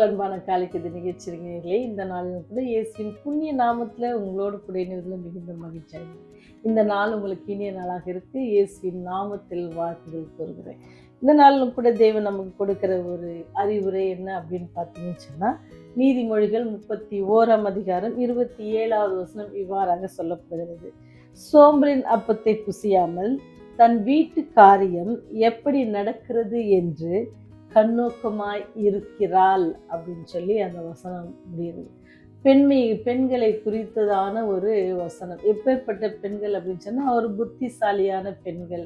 கிறிஸ்துவுக்குள் அன்பான காலைக்கு நிகழ்ச்சிங்களே, இந்த நாளிலும் கூட இயேசுவின் புண்ணிய நாமத்தில் உங்களோடு கூட இணைவதில் மிகுந்த மகிழ்ச்சி. இந்த நாள் உங்களுக்கு இனிய நாளாக இருக்கு. இயேசுவின் நாமத்தில் வாழ்த்துதல் கூறுகிறேன். இந்த நாளிலும் கூட தேவன் நமக்கு கொடுக்கிற ஒரு அறிவுரை என்ன அப்படின்னு பார்த்தீங்கன்னு சொன்னால், நீதிமொழிகள் 31 அதிகாரம் 27வது வசனம் இவ்வாறாக சொல்லப்படுகிறது. சோம்பலின் அப்பத்தை புசியாமல் தன் வீட்டு காரியம் எப்படி நடக்கிறது என்று கண்ணோக்கமாய் இருக்கிறாள் அப்படின்னு சொல்லி அந்த வசனம் முடியுது. பெண்களை குறித்ததான ஒரு வசனம். எப்பேற்பட்ட பெண்கள் அப்படின்னு சொன்னால், ஒரு புத்திசாலியான பெண்கள்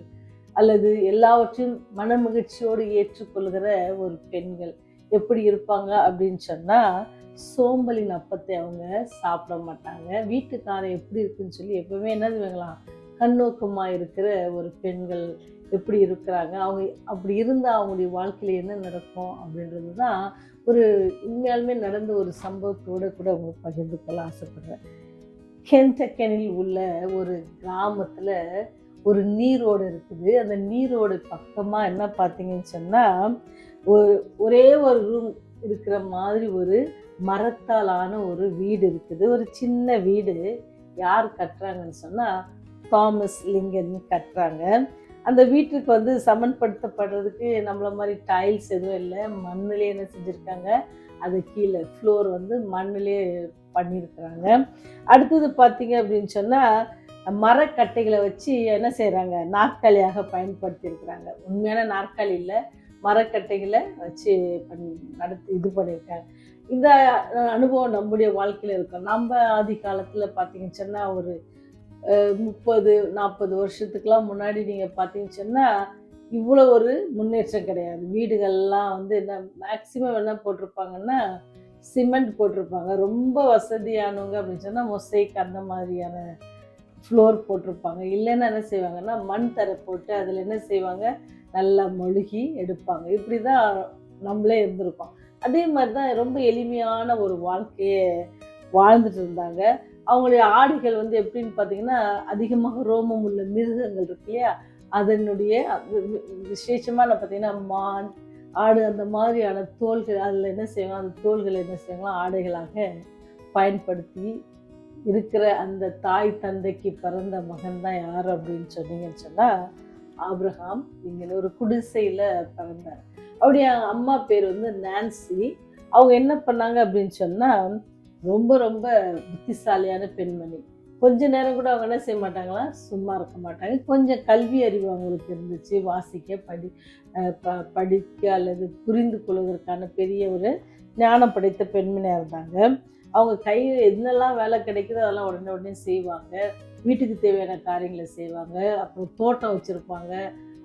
அல்லது எல்லாவற்றையும் மனமகிழ்ச்சியோடு ஏற்றுக்கொள்கிற ஒரு பெண்கள் எப்படி இருப்பாங்க அப்படின்னு சொன்னால், சோம்பலின் அப்பத்தை அவங்க சாப்பிட மாட்டாங்க. வீட்டுக்காரன் எப்படி இருக்குன்னு சொல்லி எப்பவுமே என்ன செய்வாங்களாம், கண்ணோக்கமாக இருக்கிற ஒரு பெண்கள் எப்படி இருக்கிறாங்க, அவங்க அப்படி இருந்தால் அவங்களுடைய வாழ்க்கையில் என்ன நடக்கும் அப்படின்றது தான் ஒரு உண்மையாலுமே நடந்த ஒரு சம்பவத்தோடு கூட உங்களுக்கு பகிர்ந்து கொள்ள ஆசைப்படுறேன். கென்டக்கனில் உள்ள ஒரு கிராமத்தில் ஒரு நீரோடு இருக்குது. அந்த நீரோடு பக்கமாக என்ன பார்த்தீங்கன்னு சொன்னால், ஒரே ஒரு ரூம் இருக்கிற மாதிரி ஒரு மரத்தால் ஆன ஒரு வீடு இருக்குது. ஒரு சின்ன வீடு. யார் கட்டுறாங்கன்னு சொன்னால், தாமஸ் லிங்கன் கட்டுறாங்க. அந்த வீட்டுக்கு சமன்படுத்தப்படுறதுக்கு நம்மள மாதிரி டைல்ஸ் எதுவும் இல்லை, மண்ணிலே என்ன செஞ்சுருக்காங்க, அது கீழே ஃப்ளோர் மண்ணிலே பண்ணியிருக்கிறாங்க. அடுத்தது பார்த்தீங்க அப்படின்னு சொன்னால், மரக்கட்டைகளை வச்சு என்ன செய்கிறாங்க, நாற்காலியாக பயன்படுத்தியிருக்கிறாங்க. உண்மையான நாற்காலி இல்லை, மரக்கட்டைகளை வச்சு இது பண்ணியிருக்காங்க. இந்த அனுபவம் நம்முடைய வாழ்க்கையில் இருக்கும். நம்ம ஆதி காலத்தில் பார்த்தீங்கன்னு சொன்னால், ஒரு 30-40 வருஷத்துக்கெலாம் முன்னாடி நீங்கள் பார்த்தீங்கன்னு சொன்னால், இவ்வளோ ஒரு முன்னேற்றம் கிடையாது. வீடுகள்லாம் என்ன மேக்சிமம் என்ன போட்டிருப்பாங்கன்னா, சிமெண்ட் போட்டிருப்பாங்க. ரொம்ப வசதியானவங்க அப்படின்னு சொன்னால் மொசைக் அந்த மாதிரியான ஃப்ளோர் போட்டிருப்பாங்க. இல்லைன்னா என்ன செய்வாங்கன்னா, மண் தரை போட்டு அதில் என்ன செய்வாங்க, நல்லா மொழுகி எடுப்பாங்க. இப்படி தான் நம்மளே இருந்திருக்கோம். அதே மாதிரி தான் ரொம்ப எளிமையான ஒரு வாழ்க்கையை வாழ்ந்துட்டு இருந்தாங்க. அவங்களுடைய ஆடைகள் எப்படின்னு பார்த்தீங்கன்னா, அதிகமாக ரோமம் உள்ள மிருகங்கள் இருக்கு இல்லையா, அதனுடைய விசேஷமாக பார்த்தீங்கன்னா மான், ஆடு அந்த மாதிரியான தோள்கள், அதில் என்ன செய்வாங்க, அந்த தோள்களை என்ன செய்வாங்களா ஆடைகளாக பயன்படுத்தி இருக்கிற அந்த தாய் தந்தைக்கு பிறந்த மகன் தான் யார் அப்படின்னு சொன்னீங்கன்னு சொன்னால், ஆபிரகாம். இங்கே ஒரு குடிசையில் பிறந்தார். அவருடைய அம்மா பேர் நான்சி. அவங்க என்ன பண்ணாங்க அப்படின்னு சொன்னால், ரொம்ப ரொம்ப புத்திசாலியான பெண்மணி. கொஞ்ச நேரம் கூட அவங்க என்ன செய்ய மாட்டாங்களா, சும்மா இருக்க மாட்டாங்க. கொஞ்சம் கல்வி அறிவு அவங்களுக்கு இருந்துச்சு. வாசிக்க படிக்க அல்லது புரிந்து கொள்வதற்கான பெரிய ஒரு ஞானம் படைத்த பெண்மணியாக இருந்தாங்க. அவங்க கையில் என்னெல்லாம் வேலை கிடைக்குதோ அதெல்லாம் உடனே செய்வாங்க. வீட்டுக்கு தேவையான காரியங்களை செய்வாங்க. அப்புறம் தோட்டம் வச்சுருப்பாங்க.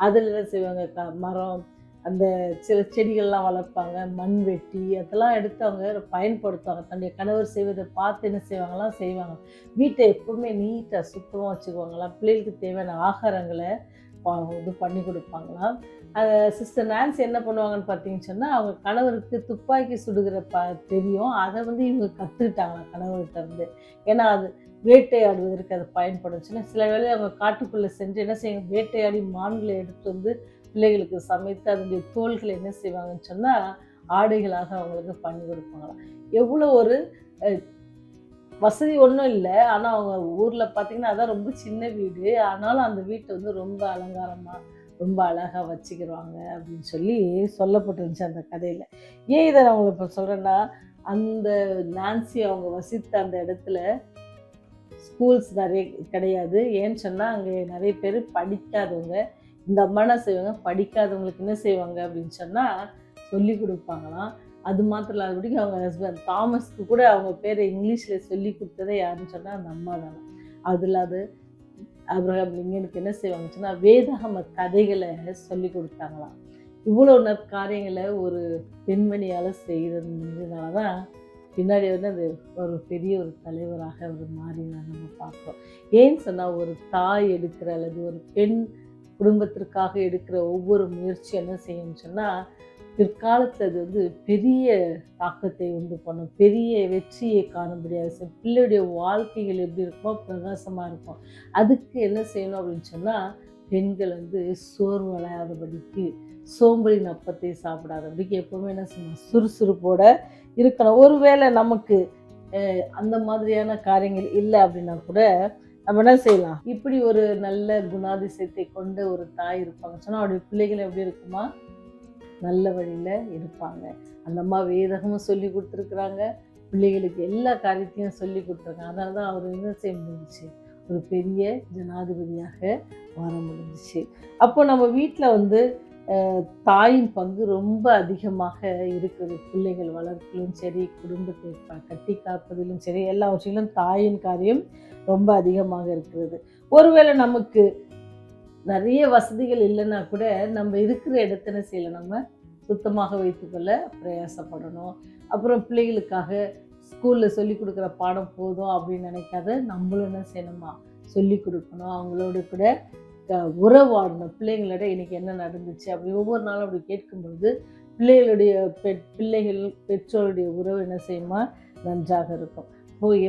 அதில் என்ன செய்வாங்க, மரம், அந்த சில செடிகள்லாம் வளர்ப்பாங்க. மண்வெட்டி அதெல்லாம் எடுத்து அவங்க பயன்படுத்துவாங்க. தன்னுடைய கணவர் செய்வதை பார்த்து என்ன செய்வாங்க. வீட்டை எப்பவுமே நீட்டாக சுத்தமாக வச்சுக்குவாங்களாம். பிள்ளைகளுக்கு தேவையான ஆகாரங்களை இது பண்ணி கொடுப்பாங்களாம். சிஸ்டர் நான்சி என்ன பண்ணுவாங்கன்னு பார்த்தீங்கன்னு சொன்னால், அவங்க கணவருக்கு துப்பாக்கி சுடுகிற தெரியும். அதை இவங்க கற்றுக்கிட்டாங்களாம் கணவர்கிட்ட இருந்து. ஏன்னா அது வேட்டையாடுவதற்கு அது பயன்படும். சில வேளையை அவங்க காட்டுக்குள்ளே சென்று என்ன செய்வாங்க, வேட்டையாடி மான்களை எடுத்து பிள்ளைகளுக்கு சமைத்து அதனுடைய தோள்களை என்ன செய்வாங்கன்னு சொன்னால், ஆடைகளாக அவங்களுக்கு பண்ணி கொடுப்பாங்களாம். எவ்வளோ ஒரு வசதி ஒன்றும் இல்லை. ஆனால் அவங்க ஊரில் பார்த்தீங்கன்னா, அதான் ரொம்ப சின்ன வீடு. ஆனாலும் அந்த வீட்டை ரொம்ப அலங்காரமாக ரொம்ப அழகாக வச்சுக்கிடுவாங்க அப்படின்னு சொல்லி சொல்லப்பட்டுருந்துச்சு அந்த கதையில். ஏன் இதை நான் உங்களுக்கு இப்போ சொல்கிறேன்னா, அந்த நான்சி அவங்க வசித்த அந்த இடத்துல ஸ்கூல்ஸ் நிறைய கிடையாது. ஏன்னு சொன்னால், அங்கே நிறைய பேர் படிக்காதவங்க. இந்த அம்மா என்ன செய்வாங்க, படிக்காதவங்களுக்கு என்ன செய்வாங்க அப்படின்னு சொன்னால் சொல்லி கொடுப்பாங்களாம். அது மாத்திரம் இல்லாதபடிக்கு அவங்க ஹஸ்பண்ட் தாமஸ்க்கு கூட அவங்க பேரை இங்கிலீஷில் சொல்லி கொடுத்ததே யாருன்னு சொன்னால் அந்த அம்மா தானே. அதில் அது ஆபிரகாம் லிங்கனுக்கு என்ன செய்வாங்கன்னு சொன்னால், வேதாகம கதைகளை சொல்லி கொடுத்தாங்களாம். இவ்வளோ நற்காரியங்களை ஒரு பெண்மணியால் செய்கிறதுனால தான் பின்னாடி அது ஒரு பெரிய ஒரு தலைவராக அவர் மாறினார் நம்ம பார்க்குறோம். ஏன்னு சொன்னால், ஒரு தாய் எடுக்கிற அல்லது ஒரு பெண் குடும்பத்திற்காக எடுக்கிற ஒவ்வொரு முயற்சி என்ன செய்யணும்னு சொன்னால், பிற்காலத்தில் அது பெரிய தாக்கத்தை பண்ணும், பெரிய வெற்றியை காணும்படியாக பிள்ளையுடைய வாழ்க்கைகள் எப்படி இருக்குமோ பிரகாசமாக இருக்கும். அதுக்கு என்ன செய்யணும் அப்படின்னு சொன்னால், பெண்கள் வந்து சோர்வடையாதபடிக்கு, சோம்பலின் அப்பத்தை சாப்பிடாதபடிக்கு எப்பவுமே என்ன செய்யணும், சுறுசுறுப்போட இருக்கணும். ஒருவேளை நமக்கு அந்த மாதிரியான காரியங்கள் இல்லை அப்படின்னா கூட நம்ம என்ன செய்யலாம், இப்படி ஒரு நல்ல குணாதிசயத்தை கொண்ட ஒரு தாய் இருப்பாங்க சொன்னால் அவருடைய பிள்ளைகள் எப்படி இருக்குமா, நல்ல வழியில் இருப்பாங்க. அந்த அம்மா வேதகமும் சொல்லி கொடுத்துருக்குறாங்க, பிள்ளைகளுக்கு எல்லா காரியத்தையும் சொல்லி கொடுத்துருக்காங்க. அதனால தான் அவர் என்ன செய்ய முடிஞ்சிச்சு, ஒரு பெரிய ஜனாதிபதியாக வர முடிஞ்சிச்சு. அப்போ நம்ம வீட்டில் வந்து தாயின் பங்கு ரொம்ப அதிகமாக இருக்குது. பிள்ளைகள் வளர்ப்பிலும் சரி, குடும்பத்தை கட்டி காப்பதிலும் சரி, எல்லாவற்றிலும் தாயின் காரியம் ரொம்ப அதிகமாக இருக்கிறது. ஒருவேளை நமக்கு நிறைய வசதிகள் இல்லைன்னா கூட நம்ம இருக்கிற இடத்துல செய்யல, நம்ம சுத்தமாக வைத்துக்கொள்ள பிரயாசப்படணும். அப்புறம் பிள்ளைகளுக்காக ஸ்கூலில் சொல்லி கொடுக்குற பாடம் போதும் அப்படின்னு நினைக்காத, நம்மளும் என்ன செய்யணுமா, சொல்லி கொடுக்கணும். அவங்களோட கூட உறவாடணும். பிள்ளைங்களோட இன்னைக்கு என்ன நடந்துச்சு அப்படி ஒவ்வொரு நாளும் அப்படி கேட்கும்பொழுது பிள்ளைகளுடைய பெற்றோருடைய உறவு என்ன செய்யுமா, நன்றாக இருக்கும்.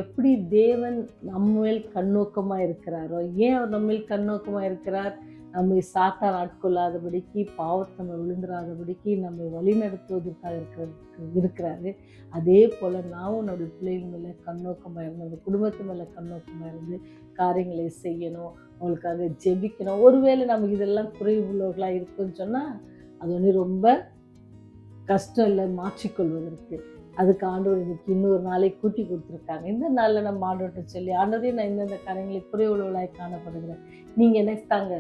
எப்படி தேவன் நம்மேல் கண்ணோக்கமாக இருக்கிறாரோ, ஏன் அவர் நம்மேல் கண்ணோக்கமாக இருக்கிறார், நம்மை சாத்தான் ஆட்கொள்ளாதபடிக்கு, பாவத்தை விழுந்துடாதபடிக்கு, நம்மை வழி நடத்துவதற்காக இருக்கிறாரு. அதே போல் நாமும் நம்முடைய பிள்ளைகள் மேலே கண்ணோக்கமாக இருந்து, நம்ம குடும்பத்து மேலே கண்ணோக்கமாக இருந்து காரியங்களை செய்யணும், அவங்களுக்காக ஜெபிக்கணும். ஒருவேளை நமக்கு இதெல்லாம் குறைவு உள்ளவர்களாக இருக்குன்னு சொன்னால் அது ஒன்று ரொம்ப கஷ்டம் இல்லை மாற்றிக்கொள்வதற்கு. அதுக்கு ஆண்டவர் இன்னைக்கு இன்னொரு நாளை கூட்டி கொடுத்துருக்காங்க. இந்த நாளில் நம்ம ஆண்டவர்கிட்ட சொல்லி, ஆண்டவரே நான் இந்தந்த காரியங்களை குறைவுள்ளவர்களாய் காணப்படுகிறேன், நீங்கள் என்ன தாங்க,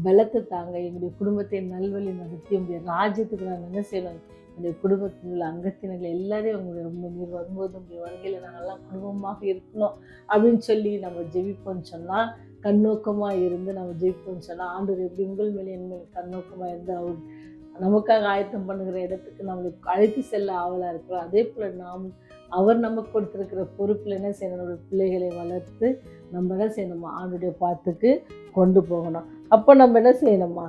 பலத்தை தாங்க, எங்களுடைய குடும்பத்தை நல்வழி நடத்தி உங்களுடைய ராஜ்யத்துக்கு நான் என்ன செய்யணும், என்னுடைய குடும்பத்தில் உள்ள அங்கத்தினர்கள் எல்லாரையும் உங்களுடைய ரொம்ப நீர் வரும்போது உங்களுடைய வருகையில் நாங்கள்லாம் குடும்பமாக இருக்கணும் அப்படின்னு சொல்லி நம்ம ஜெபிப்போம்னு சொன்னால், கண்ணோக்கமாக இருந்து நம்ம ஜெபிப்போம்னு சொன்னால், ஆண்டவர் எப்படி உங்கள் மேலே என் மேலே கண்ணோக்கமாக இருந்து அவர் நமக்காக ஆயத்தம் பண்ணுகிற இடத்துக்கு நம்மளுக்கு அழைத்து செல்ல ஆவலாக இருக்கிறோம். அதே போல் நாம் அவர் நமக்கு கொடுத்துருக்கிற பொறுப்பில் என்ன செய்யணும், பிள்ளைகளை வளர்த்து நம்ம என்ன செய்யணுமா, ஆண்டுடைய பாத்துக்கு கொண்டு போகணும். அப்போ நம்ம என்ன செய்யணுமா,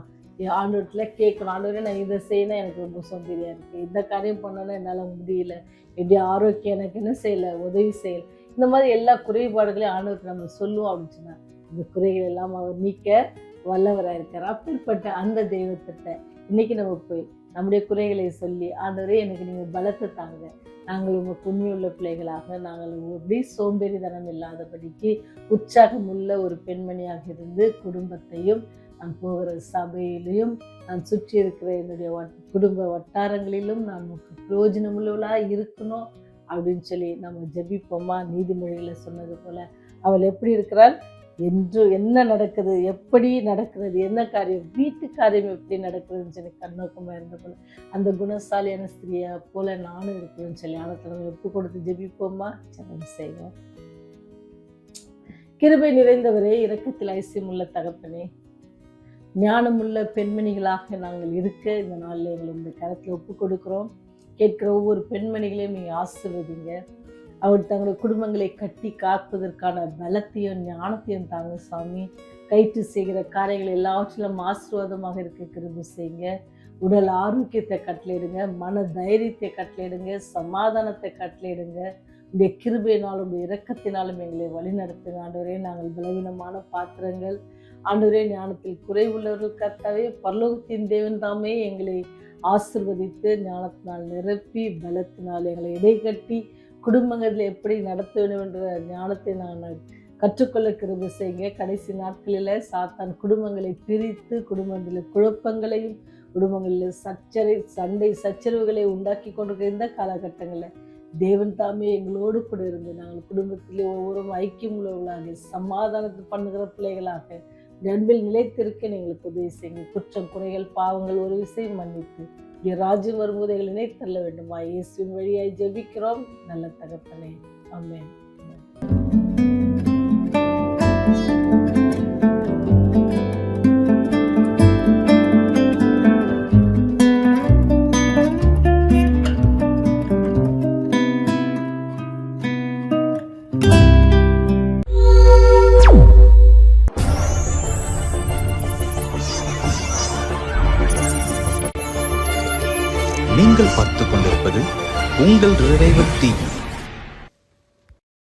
ஆண்டவர்கிட்ட கேட்கணும், ஆண்டவரே நான் இதை செய்யணும், எனக்கு ரொம்ப சோம்பேறியாக இருக்குது, இந்த காரியம் பண்ணோன்னா என்னால் முடியல, எப்படி ஆரோக்கியம் எனக்கு என்ன செய்யலை, உதவி செய்யலை, இந்த மாதிரி எல்லா குறைபாடுகளையும் ஆண்டவருக்கு நம்ம சொல்லுவோம் அப்படின்னு சொன்னால் இந்த குறைகள் எல்லாம் அவர் நீக்க வல்லவராக இருக்கார். அப்படிப்பட்ட அந்த தெய்வத்திட்ட இன்னைக்கு நம்ம போய் நம்முடைய குறைகளை சொல்லி, ஆண்டவரே எனக்கு நீங்கள் பலத்தை தாங்க, நாங்கள் உங்கள் உண்மையுள்ள பிள்ளைகளாக, நாங்கள் எப்படி சோம்பேறித்தனம் இல்லாதபடிக்கு உற்சாகம் உள்ள ஒரு பெண்மணியாக இருந்து குடும்பத்தையும், நான் போகிற சபையிலையும், நான் சுற்றி இருக்கிற என்னுடைய குடும்ப வட்டாரங்களிலும் நான் பிரயோஜனம் உள்ளவளாக இருக்கணும் அப்படின்னு சொல்லி நம்ம ஜெபிப்போமா. நீதிமொழிகளை சொன்னது போல அவள் எப்படி இருக்கிறாள், என்று என்ன நடக்குது, எப்படி நடக்கிறது, என்ன காரியம், வீட்டு காரியம் எப்படி நடக்குதுன்னு சொல்லி கண்ணோக்கமாக இருந்த போல அந்த குணசாலியான ஸ்திரியை போல நானும் இருக்கிறேன்னு சொல்லி ஆனத்தை நம்ம ஒப்பு கொடுத்து ஜெபிப்போமா. ஜெபம் செய்வோம். கிருபை நிறைந்தவரே, இரக்கத்தில் ஐசியமுள்ள தகப்பனே, ஞானமுள்ள பெண்மணிகளாக நாங்கள் இருக்க இந்த நாளில் எங்களை இந்த கரத்தில் ஒப்பு கொடுக்குறோம். கேட்கிற ஒவ்வொரு பெண்மணிகளையும் நீங்கள் ஆசீர்வதிங்க. அவர் தங்களுடைய குடும்பங்களை கட்டி காப்பதற்கான பலத்தையும் ஞானத்தையும் தாங்க சாமி. கைட்டு செய்கிற காரியங்கள் எல்லாவற்றிலும் ஆசீர்வாதமாக இருக்க கிருபை செய்யுங்க. உடல் ஆரோக்கியத்தை கட்டளையிடுங்க, மன தைரியத்தை கட்டளையிடுங்க, சமாதானத்தை கட்டளையிடுங்க. உடைய கிருபையினாலும் உடைய இரக்கத்தினாலும் எங்களை வழிநடத்துங்க. ஆண்டவரே, நாங்கள் பலவீனமான பாத்திரங்கள், ஆண்டவரே ஞானத்தில் குறைவுள்ளவர்கள், கர்த்தாவே பரலோகத்தின் தேவன் தாமே எங்களை ஆசீர்வதித்து ஞானத்தினால் நிரப்பி பலத்தினால் எங்களை இடைக்கட்டி குடும்பங்களில் எப்படி நடத்த வேண்டும் என்ற ஞானத்தை நாங்கள் கற்றுக்கொள்ள கிருபை செய்யுங்க. கடைசி நாட்களில் சாத்தான் குடும்பங்களை பிரித்து குடும்பங்களில் குழப்பங்களையும் குடும்பங்களில் சண்டை சச்சரவுகளை உண்டாக்கி கொண்டிருக்கிற இந்த காலகட்டங்களில் தேவன் தாமே எங்களோடு கூட இருந்து நாங்கள் குடும்பத்திலே ஒவ்வொரு ஐக்கியம் உள்ளவர்களாக சமாதானத்தை பண்ணுகிற பிள்ளைகளாக அன்பில் நிலைத்திருக்க எங்களுக்கு உதவி செய்யுங்க. குற்றம் குறைகள் பாவங்கள் ஒரு விஷயம் மன்னித்து ராஜ்யம் வரும்போது எங்களை நினைத்தள்ள வேண்டுமா. இயேசுவின் வழியாய் ஜெபிக்கிறோம் நல்ல தகப்பனே, ஆமென். நீங்கள் பார்த்துக் கொண்டிருப்பது உங்கள் ரேவதி.